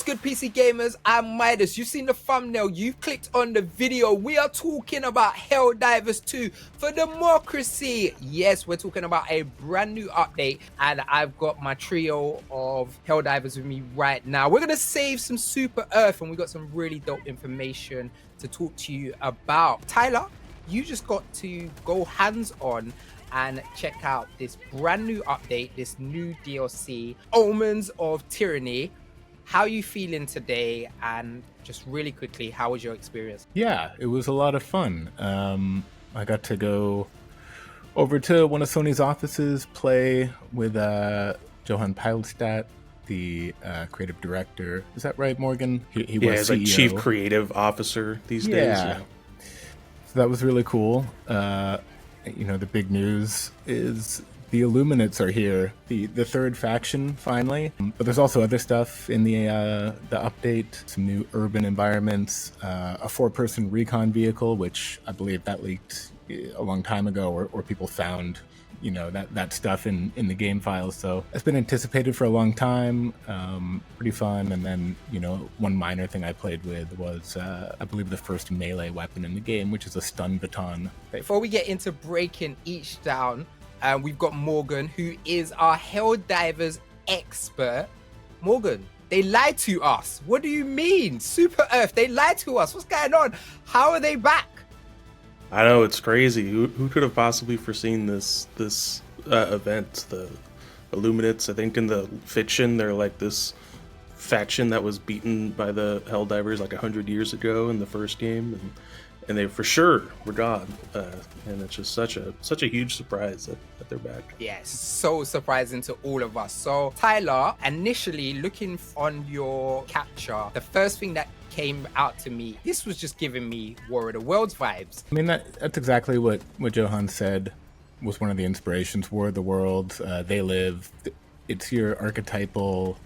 What's good, PC gamers? I'm Midas. You've seen the thumbnail, you've clicked on the video. We are talking about Helldivers 2 for democracy. Yes, we're talking about a brand new update, and I've got my trio of Helldivers with me right now. We're gonna save some Super Earth, and we got some really dope information to talk to you about. Tyler, you just got to go hands-on and check out this brand new update, this new DLC, Omens of Tyranny. How are you feeling today? And just really quickly, how was your experience? Yeah, it was a lot of fun. I got to go over to one of Sony's offices, play with Johan Peilstadt, the creative director. Is that right, Morgan? He was he's CEO. like chief creative officer these days. Yeah. So that was really cool. The big news is the Illuminates are here, the third faction finally. But there's also other stuff in the update, some new urban environments, a 4-person recon vehicle, which I believe that leaked a long time ago, or people found, that stuff in the game files. So it's been anticipated for a long time, pretty fun. And then, one minor thing I played with was, I believe, the first melee weapon in the game, which is a stun baton. Before we get into breaking each down, we've got Morgan, who is our Helldivers expert. Morgan, they lied to us. What do you mean? Super Earth, they lied to us. What's going on? How are they back? I know, it's crazy. Who could have possibly foreseen this event? The Illuminates, I think in the fiction, they're like this faction that was beaten by the Helldivers like 100 years ago in the first game, and they for sure were gone. And it's just such a huge surprise that they're back. Yes, so surprising to all of us. So Tyler, initially looking on your capture, the first thing that came out to me, this was just giving me War of the Worlds vibes. I mean, that's exactly what Johan said was one of the inspirations. War of the Worlds, they live. It's your archetypal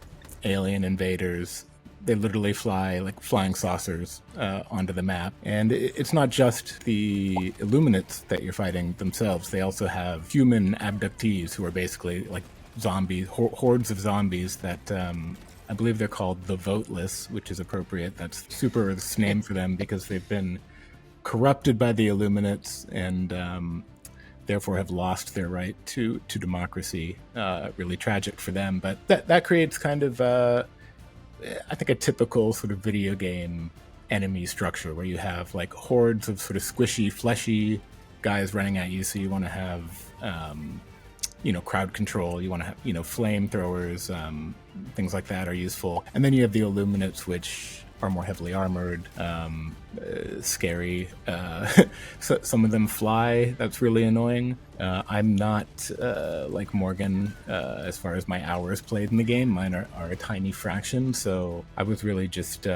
alien invaders. They literally fly like flying saucers onto the map. And it's not just the Illuminates that you're fighting themselves. They also have human abductees who are basically like zombies, hordes of zombies that I believe they're called the Voteless, which is appropriate. That's Super Earth's name for them because they've been corrupted by the Illuminates and therefore have lost their right to democracy. Really tragic for them. But that creates kind of... I think a typical sort of video game enemy structure where you have like hordes of sort of squishy, fleshy guys running at you. So you want to have, crowd control. You want to have, flamethrowers, things like that are useful. And then you have the Illuminates, which are more heavily armored, scary. So some of them fly. That's really annoying. I'm not like Morgan as far as my hours played in the game. Mine are a tiny fraction, so I was really just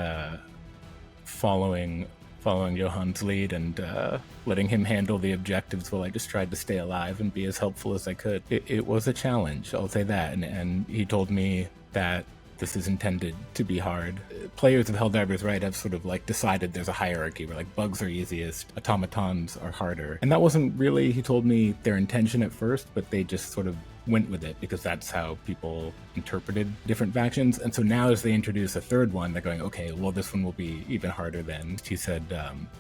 following Johan's lead and letting him handle the objectives while I just tried to stay alive and be as helpful as I could. It was a challenge, I'll say that, and he told me that this is intended to be hard. Players of Helldivers, right, have sort of like decided there's a hierarchy where like bugs are easiest, automatons are harder. And that wasn't really, he told me, their intention at first, but they just sort of went with it because that's how people interpreted different factions. And so now as they introduce a third one, they're going, okay, well, this one will be even harder then. He said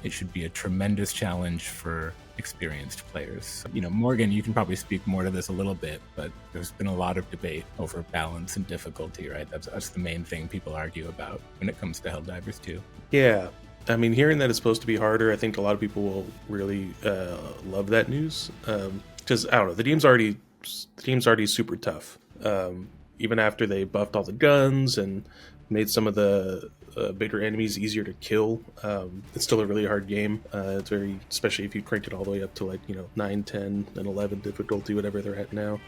it should be a tremendous challenge for experienced players. Morgan, you can probably speak more to this a little bit, but there's been a lot of debate over balance and difficulty, right? That's the main thing people argue about when it comes to Helldivers 2. Yeah. I mean, hearing that it's supposed to be harder, I think a lot of people will really love that news. Because, I don't know, the team's already super tough. Even after they buffed all the guns and made some of the bigger enemies easier to kill, it's still a really hard game. It's very, especially if you crank it all the way up to like 9, 10, and 11 difficulty, whatever they're at now.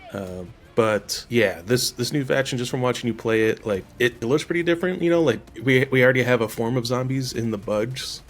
But yeah, this new faction, just from watching you play it, like it looks pretty different. Like we already have a form of zombies in the bugs,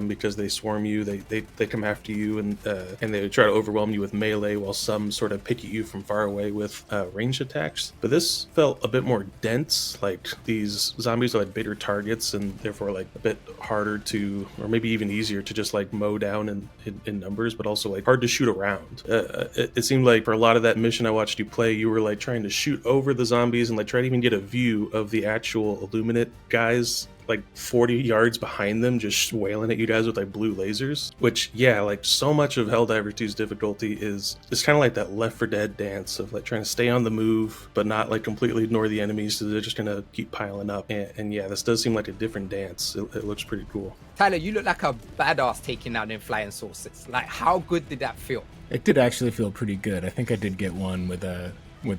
because they swarm you. They come after you, and they try to overwhelm you with melee, while some sort of pick at you from far away with ranged attacks. But this felt a bit more dense. Like, these zombies are like bigger targets, and therefore like a bit harder to, or maybe even easier to just like mow down in numbers, but also like hard to shoot around. It seemed like for a lot of that mission I watched you play, you were like trying to shoot over the zombies and like try to even get a view of the actual Illuminate guys like 40 yards behind them, just wailing at you guys with like blue lasers. Which, yeah, like so much of Helldivers 2's difficulty is kind of like that Left 4 Dead dance of like trying to stay on the move but not like completely ignore the enemies, so they're just gonna keep piling up. And yeah, this does seem like a different dance. It looks pretty cool. Tyler, you look like a badass taking down them flying saucers. Like, how good did that feel? It did actually feel pretty good. I think I did get one with a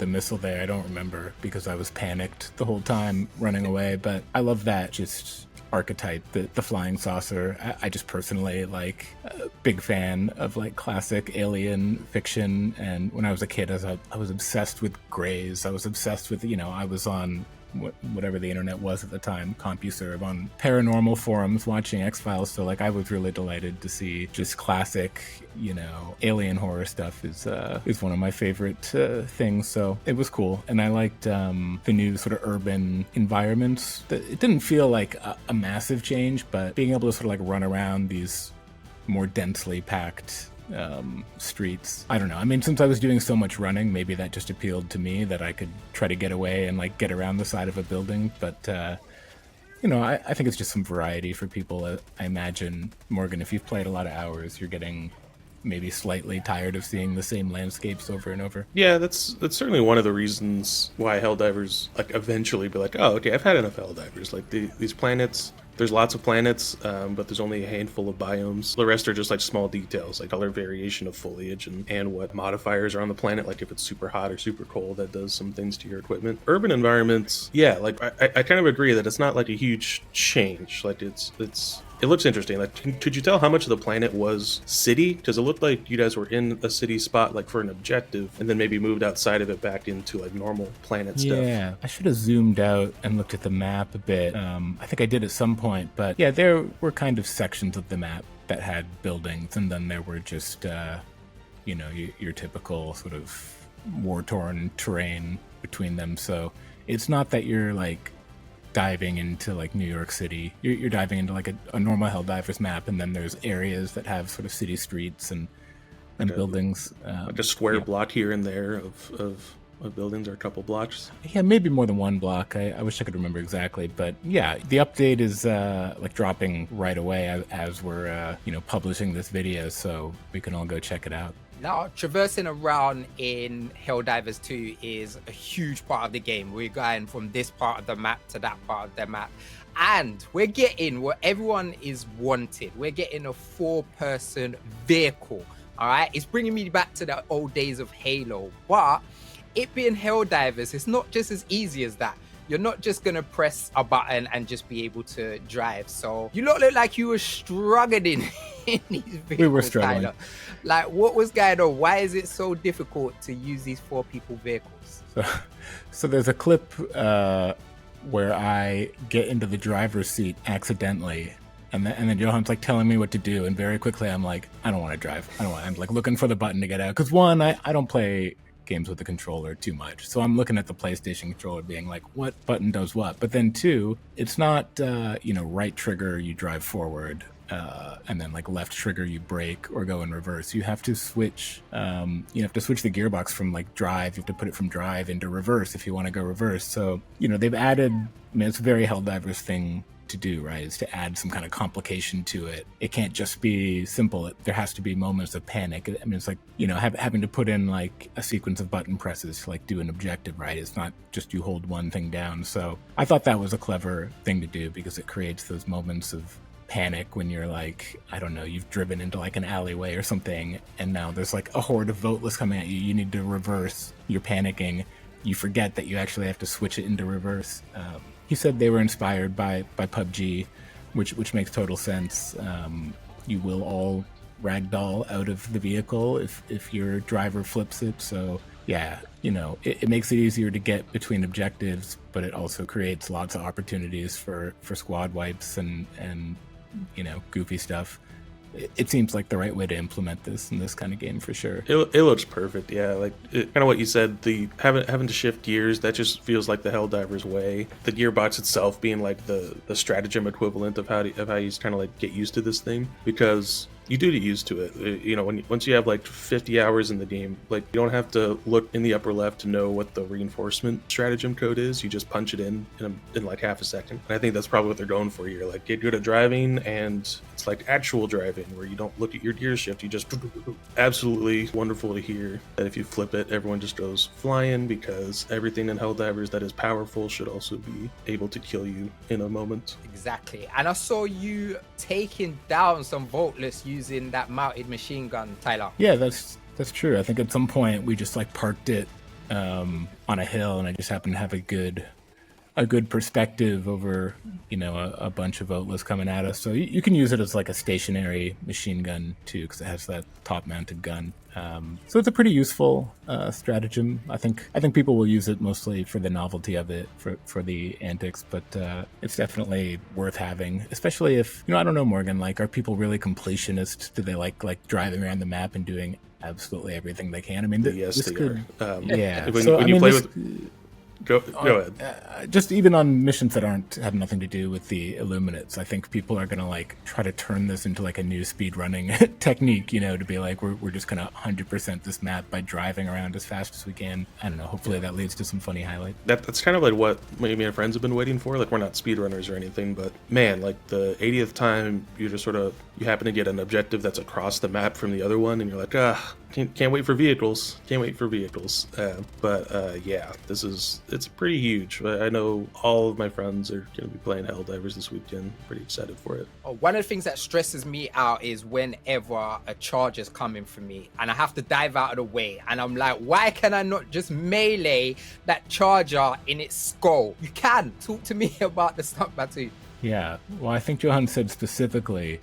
missile there. I don't remember because I was panicked the whole time running away, but I love that just archetype, the flying saucer. I just personally like a big fan of like classic alien fiction, and when I was a kid I was obsessed with Greys. I was obsessed with, I was on whatever the internet was at the time, CompuServe, on paranormal forums watching X-Files, so like I was really delighted to see just classic, alien horror stuff is one of my favorite things, so it was cool. And I liked the new sort of urban environments. It didn't feel like a massive change, but being able to sort of like run around these more densely packed streets. I don't know. I mean, since I was doing so much running, maybe that just appealed to me, that I could try to get away and like get around the side of a building. But I think it's just some variety for people. I imagine, Morgan, if you've played a lot of hours, you're getting maybe slightly tired of seeing the same landscapes over and over. Yeah, that's certainly one of the reasons why Helldivers like eventually be like, oh, okay, I've had enough Helldivers. Like these planets, there's lots of planets, but there's only a handful of biomes. The rest are just like small details, like color variation of foliage and what modifiers are on the planet. Like if it's super hot or super cold, that does some things to your equipment. Urban environments, yeah, like I kind of agree that it's not like a huge change. Like it looks interesting. Like, could you tell how much of the planet was city? Because it looked like you guys were in a city spot, like for an objective, and then maybe moved outside of it back into like normal planet stuff. Yeah, I should have zoomed out and looked at the map a bit. I think I did at some point, but yeah, there were kind of sections of the map that had buildings, and then there were just, your typical sort of war-torn terrain between them. So it's not that you're like diving into like New York City. You're diving into like a normal Helldivers map, and then there's areas that have sort of city streets and buildings. Like a square block here and there of buildings, or a couple blocks. Yeah, maybe more than one block. I wish I could remember exactly, but yeah, the update is like dropping right away as we're publishing this video, so we can all go check it out. Now, traversing around in Helldivers 2 is a huge part of the game. We're going from this part of the map to that part of the map. And we're getting what everyone is wanted. We're getting a 4-person vehicle, all right? It's bringing me back to the old days of Halo. But it being Helldivers, it's not just as easy as that. You're not just going to press a button and just be able to drive. So you look like you were struggling in these vehicles. We were struggling. Tyler. Like, what was going on? Why is it so difficult to use these 4-people vehicles? So there's a clip where I get into the driver's seat accidentally. And then Johan's like telling me what to do. And very quickly, I'm like, I don't want to drive. I'm like looking for the button to get out. Because one, I don't play games with the controller too much, so I'm looking at the PlayStation controller being like, what button does what? But then two, it's not right trigger you drive forward, and then like left trigger you brake or go in reverse. You have to switch the gearbox from like drive. You have to put it from drive into reverse if you want to go reverse. So they've added, it's a very Helldivers thing to do, right, is to add some kind of complication to it. It can't just be simple. There has to be moments of panic. I mean, it's like, having to put in like a sequence of button presses to like do an objective, right? It's not just you hold one thing down. So I thought that was a clever thing to do, because it creates those moments of panic when you're like, I don't know, you've driven into like an alleyway or something, and now there's like a horde of Voteless coming at you. You need to reverse. You're panicking. You forget that you actually have to switch it into reverse. He said they were inspired by PUBG, which makes total sense. You will all ragdoll out of the vehicle if your driver flips it. So yeah, it makes it easier to get between objectives, but it also creates lots of opportunities for squad wipes and goofy stuff. It seems like the right way to implement this in this kind of game for sure. It looks perfect, yeah. Like kind of what you said, the having to shift gears, that just feels like the Helldivers way. The gearbox itself being like the stratagem equivalent of how you kind of like get used to this thing, because you do get used to it. Once you have like 50 hours in the game, like you don't have to look in the upper left to know what the reinforcement stratagem code is. You just punch it in like half a second. And I think that's probably what they're going for here. Like, get good at driving, and it's like actual driving where you don't look at your gear shift. You just absolutely wonderful to hear that if you flip it, everyone just goes flying, because everything in Helldivers that is powerful should also be able to kill you in a moment. Exactly. And I saw you taking down some Voteless using that mounted machine gun, Tyler. Yeah, that's true. I think at some point we just like parked it on a hill, and I just happened to have a good perspective over a bunch of Voteless coming at us. So you can use it as like a stationary machine gun too, because it has that top mounted gun. So it's a pretty useful stratagem. I think people will use it mostly for the novelty of it, for the antics, but it's definitely worth having, especially if, I don't know, Morgan, like, are people really completionists? Do they like driving around the map and doing absolutely everything they can? I mean, yes, they are. Yeah. When you play with... Go ahead. Just even on missions that have nothing to do with the Illuminates, I think people are gonna like try to turn this into like a new speed running technique, to be like, we're just gonna 100% this map by driving around as fast as we can. I don't know. Hopefully that leads to some funny highlight. That's kind of like what me and my friends have been waiting for. Like, we're not speedrunners or anything, but man, like the 80th time you just you happen to get an objective that's across the map from the other one, and you're like, can't wait for vehicles. Yeah, it's pretty huge. I know all of my friends are going to be playing Helldivers this weekend. Pretty excited for it. One of the things that stresses me out is whenever a charge is coming for me and I have to dive out of the way, and I'm like, why can I not just melee that charger in its skull? You can. Talk to me about the stunt Baton. Yeah, well, I think Johan said specifically,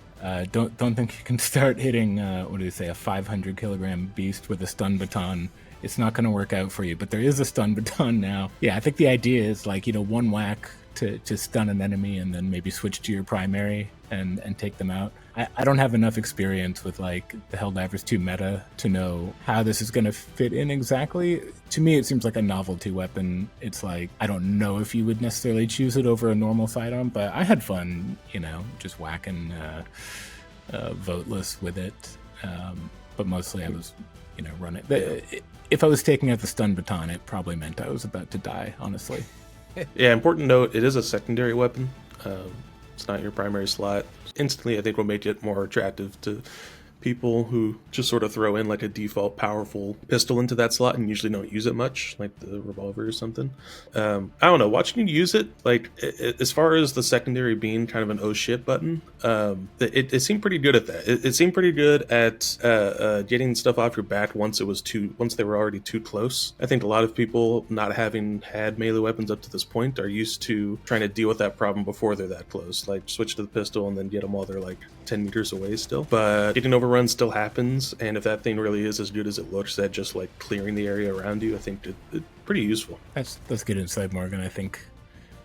don't think you can start hitting, what do you say, a 500 kilogram beast with a stun baton. It's not going to work out for you, but there is a stun baton now. Yeah, I think the idea is like, one whack to stun an enemy, and then maybe switch to your primary and take them out. I don't have enough experience with like the Helldivers 2 meta to know how this is going to fit in exactly. To me, it seems like a novelty weapon. It's like, I don't know if you would necessarily choose it over a normal sidearm, but I had fun, just whacking Voteless with it. But mostly I was, running. If I was taking out the stun baton, it probably meant I was about to die, honestly. Yeah, important note, it is a secondary weapon. It's not your primary slot. Instantly, I think will make it more attractive to people who just sort of throw in like a default powerful pistol into that slot and usually don't use it much, like the revolver or something. I don't know, watching you use it, like as far as the secondary being kind of an oh shit button, it seemed pretty good at that. It seemed pretty good at getting stuff off your back once they were already too close. I think a lot of people, not having had melee weapons up to this point, are used to trying to deal with that problem before they're that close, like switch to the pistol and then get them while they're like 10 meters away still. But getting overrun still happens, and if that thing really is as good as it looks at just like clearing the area around you, I think it's pretty useful. That's good insight, Morgan. I think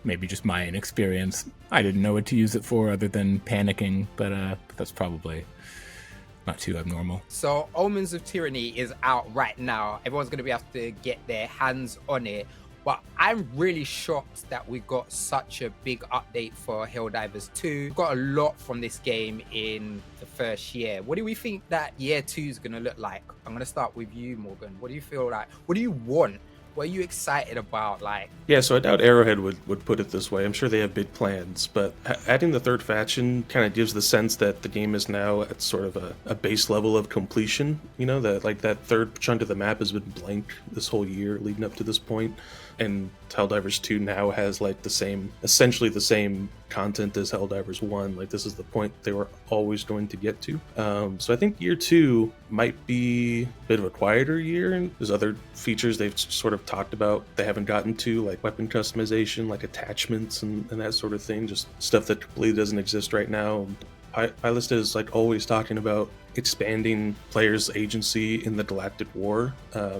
maybe just my inexperience. I didn't know what to use it for other than panicking, but that's probably not too abnormal. So Omens of Tyranny is out right now. Everyone's going to be able to get their hands on it. But I'm really shocked that we got such a big update for Helldivers 2. We got a lot from this game in the first year. What do we think that year 2 is going to look like? I'm going to start with you, Morgan. What do you feel like? What do you want? What are you excited about? Yeah, so I doubt Arrowhead would put it this way. I'm sure they have big plans, but adding the third faction kind of gives the sense that the game is now at sort of a base level of completion. That like that third chunk of the map has been blank this whole year leading up to this point. And Helldivers 2 now has like essentially the same content as Helldivers 1. Like, this is the point they were always going to get to. So I think year 2 might be a bit of a quieter year. And there's other features they've sort of talked about they haven't gotten to, like weapon customization, like attachments and that sort of thing. Just stuff that completely doesn't exist right now. Pilot is like always talking about expanding players' agency in the Galactic War.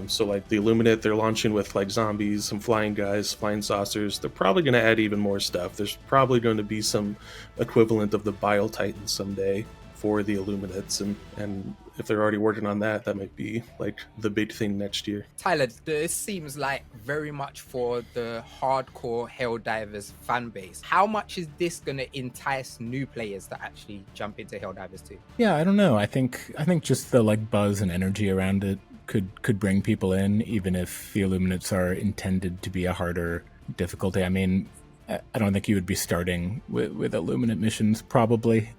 So like the Illuminate, they're launching with like zombies, some flying guys, flying saucers. They're probably going to add even more stuff. There's probably going to be some equivalent of the Bile Titans someday for the Illuminates, and if they're already working on that, that might be like the big thing next year. Tyler, this seems like very much for the hardcore Helldivers fan base. How much is this going to entice new players to actually jump into Helldivers 2? Yeah, I don't know. I think just the like buzz and energy around it could bring people in, even if the Illuminates are intended to be a harder difficulty. I mean, I don't think you would be starting with Illuminate missions probably.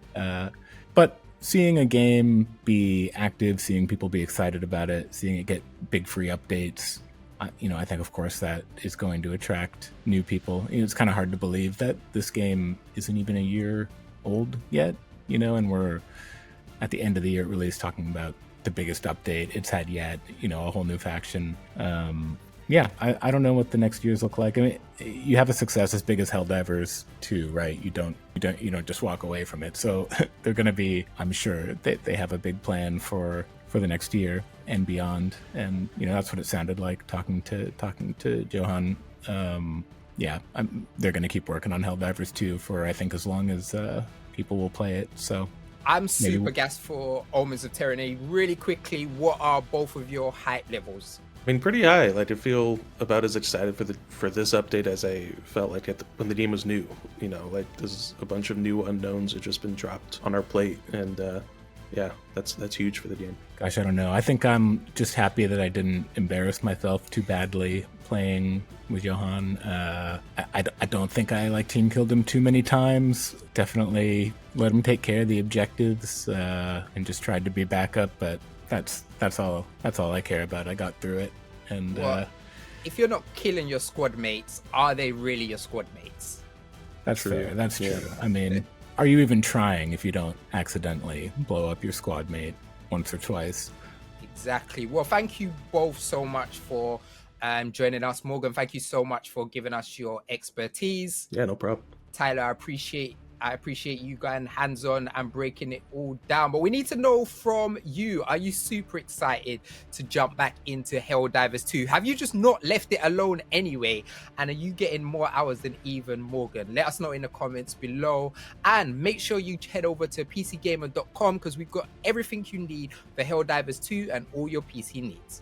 But seeing a game be active, seeing people be excited about it, seeing it get big free updates, I think, of course, that is going to attract new people. It's kind of hard to believe that this game isn't even a year old yet, and we're at the end of the year release talking about the biggest update it's had yet, a whole new faction. I don't know what the next years look like. I mean, you have a success as big as Helldivers 2, right? You don't just walk away from it. So they're going to be, I'm sure, they have a big plan for the next year and beyond. And that's what it sounded like talking to Johan. They're going to keep working on Helldivers 2 for, I think, as long as people will play it. So I'm super gassed for Omens of Tyranny. Really quickly, what are both of your hype levels? I mean, pretty high. Like, I feel about as excited for this update as I felt like when the game was new. Like there's a bunch of new unknowns that just been dropped on our plate, and that's huge for the game. Gosh, I don't know. I think I'm just happy that I didn't embarrass myself too badly playing with Johan. I don't think I team killed him too many times. Definitely let him take care of the objectives and just tried to be backup, but that's all I care about. I got through it. And if you're not killing your squad mates, are they really your squad mates? That's fair. That's true. I mean, are you even trying if you don't accidentally blow up your squad mate once or twice? Exactly. Well, thank you both so much for joining us. Morgan, thank you so much for giving us your expertise. Yeah, no problem. Tyler, I appreciate you going hands-on and breaking it all down. But we need to know from you, are you super excited to jump back into Helldivers 2? Have you just not left it alone anyway? And are you getting more hours than even Morgan? Let us know in the comments below. And make sure you head over to pcgamer.com because we've got everything you need for Helldivers 2 and all your PC needs.